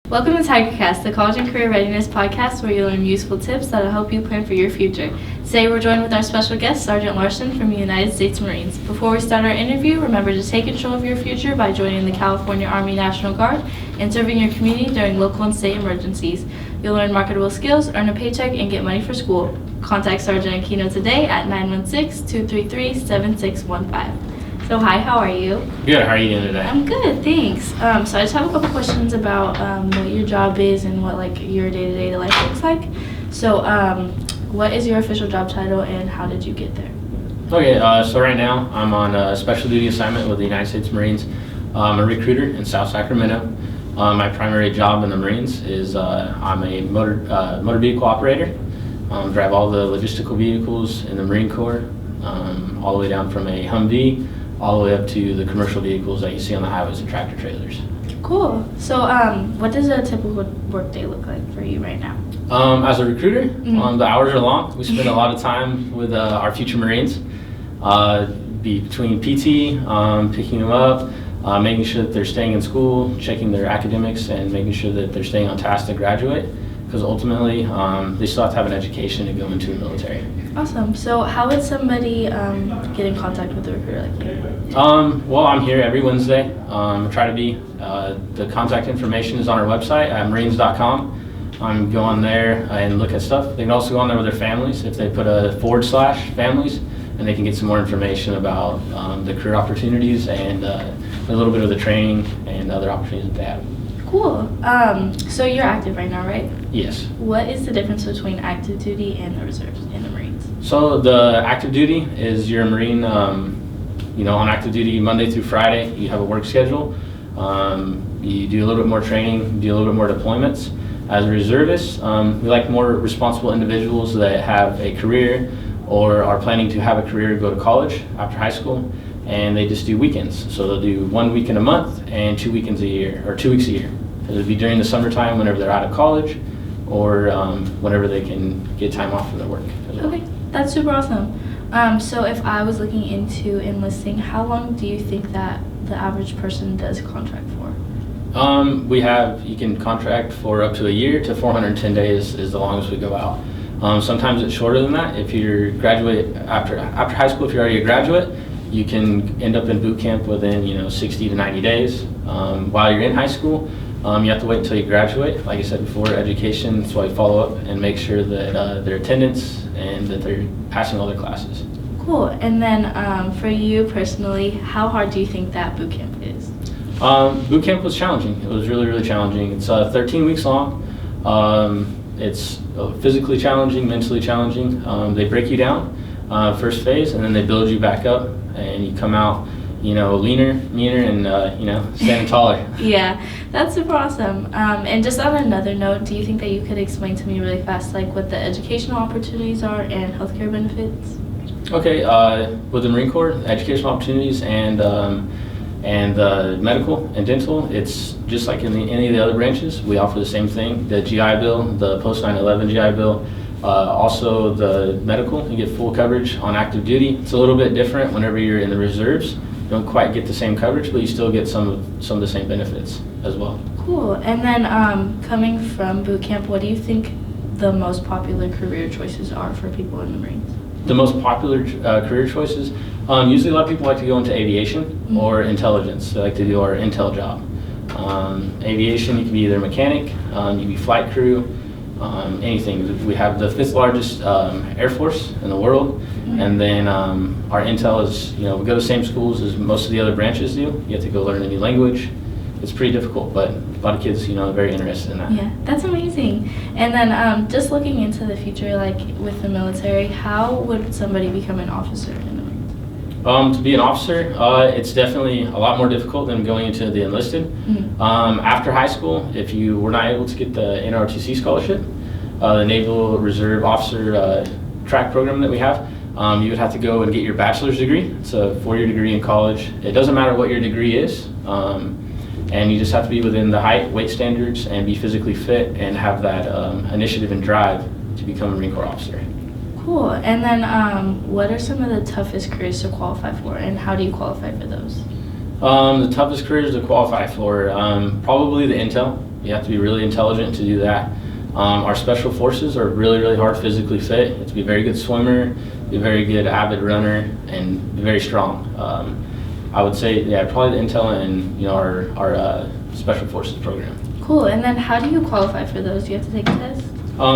Welcome to TigerCast, the College and Career Readiness podcast where you'll learn useful tips that'll help you plan for your future. Today we're joined with our special guest, Sergeant Larson from the United States Marines. Before we start our interview, remember to take control of your future by joining the California Army National Guard and serving your community during local and state emergencies. You'll learn marketable skills, earn a paycheck, and get money for school. Contact Sergeant Aquino today at 916-233-7615. So hi, how are you? Good, how are you doing today? I'm good, thanks. So I just have a couple questions about what your job is and what your day-to-day life looks like. So what is your official job title and how did you get there? Okay, so right now I'm on a special duty assignment with the United States Marines. I'm a recruiter in South Sacramento. My primary job in the Marines is I'm a motor vehicle operator. Drive all the logistical vehicles in the Marine Corps, all the way down from a Humvee all the way up to the commercial vehicles that you see on the highways and tractor trailers. Cool. So what does a typical work day look like for you right now? As a recruiter, the hours are long. We spend a lot of time with our future Marines, between PT, picking them up, making sure that they're staying in school, checking their academics, and making sure that they're staying on task to graduate, because ultimately they still have to have an education to go into the military. Awesome. So how would somebody get in contact with a recruiter like you? Well, I'm here every Wednesday. Try to be. The contact information is on our website at marines.com. Go on there and look at stuff. They can also go on there with their families if they put a /families, and they can get some more information about the career opportunities and a little bit of the training and other opportunities that they have. Cool. So you're active right now, right? Yes. What is the difference between active duty and the reserves in the Marines? So the active duty is you're a Marine, on active duty Monday through Friday. You have a work schedule. You do a little bit more training, you do a little bit more deployments. As a reservist, we like more responsible individuals that have a career or are planning to have a career, go to college after high school, and they just do weekends. So they'll do 1 weekend a month and 2 weekends a year, or 2 weeks a year. It'll be during the summertime whenever they're out of college, or whenever they can get time off from their work as well. Okay, that's super awesome. So if I was looking into enlisting, how long do you think that the average person does contract for? You can contract for up to a year to 410 days is the longest we go out. Sometimes it's shorter than that. If you're graduate after high school, if you're already a graduate, you can end up in boot camp within 60 to 90 days. While you're in high school, you have to wait until you graduate. Like I said before, education, that's why we follow up and make sure that their attendance and that they're passing all their classes. Cool. And then for you personally, how hard do you think that boot camp is? Boot camp was challenging. It was really, really challenging. It's 13 weeks long. It's physically challenging, mentally challenging. They break you down first phase, and then they build you back up, and you come out leaner, meaner, and standing taller. Yeah, that's super awesome. And just on another note, do you think that you could explain to me really fast what the educational opportunities are and healthcare benefits? Okay, with the Marine Corps, educational opportunities and medical and dental, it's just like in any of the other branches. We offer the same thing: the GI Bill, the post 9/11 GI Bill. Also the medical, you get full coverage on active duty. It's a little bit different whenever you're in the reserves. You don't quite get the same coverage, but you still get some of the same benefits as well. Cool. And then coming from boot camp, what do you think the most popular career choices are for people in the Marines? The most popular career choices, usually a lot of people like to go into aviation or intelligence. They like to do our intel job. Aviation, you can be either a mechanic, you can be flight crew, anything. We have the 5th largest Air Force in the world, and then our intel is, we go to the same schools as most of the other branches do. You have to go learn a new language. It's pretty difficult, but a lot of kids, are very interested in that. Yeah, that's amazing. And then just looking into the future, with the military, how would somebody become an officer in the Marines? To be an officer, it's definitely a lot more difficult than going into the enlisted. After high school, if you were not able to get the NROTC scholarship, the Naval Reserve Officer track program that we have, you would have to go and get your bachelor's degree. It's a 4-year degree in college. It doesn't matter what your degree is, and you just have to be within the height, weight standards, and be physically fit and have that initiative and drive to become a Marine Corps officer. Cool. And then what are some of the toughest careers to qualify for, and how do you qualify for those? The toughest careers to qualify for, probably the intel. You have to be really intelligent to do that. Our special forces are really, really hard physically fit. You have to be a very good swimmer, be a very good avid runner, and be very strong. I would say, yeah, probably the intel and our special forces program. Cool. And then how do you qualify for those? Do you have to take a test?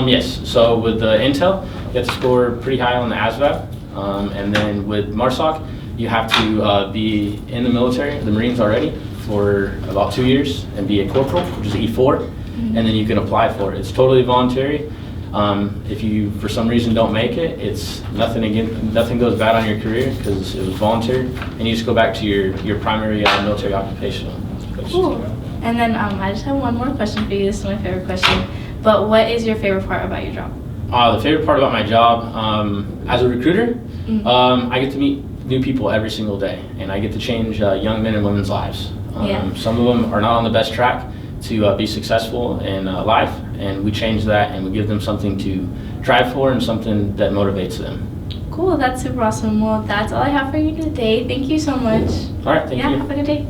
Yes. So with the intel, you have to score pretty high on the ASVAB, and then with MARSOC, you have to be in the military, the Marines already, for about 2 years and be a corporal, which is E4, and then you can apply for it. It's totally voluntary. If you, for some reason, don't make it, it's nothing goes bad on your career because it was voluntary, and you just go back to your primary military occupational. Cool. And then I just have one more question for you. This is my favorite question. But what is your favorite part about your job? The favorite part about my job, as a recruiter, I get to meet new people every single day, and I get to change young men and women's lives. Some of them are not on the best track to be successful in life, and we change that and we give them something to drive for and something that motivates them. Cool, that's super awesome. Well, that's all I have for you today. Thank you so much. All right, thank you. Yeah, have a good day.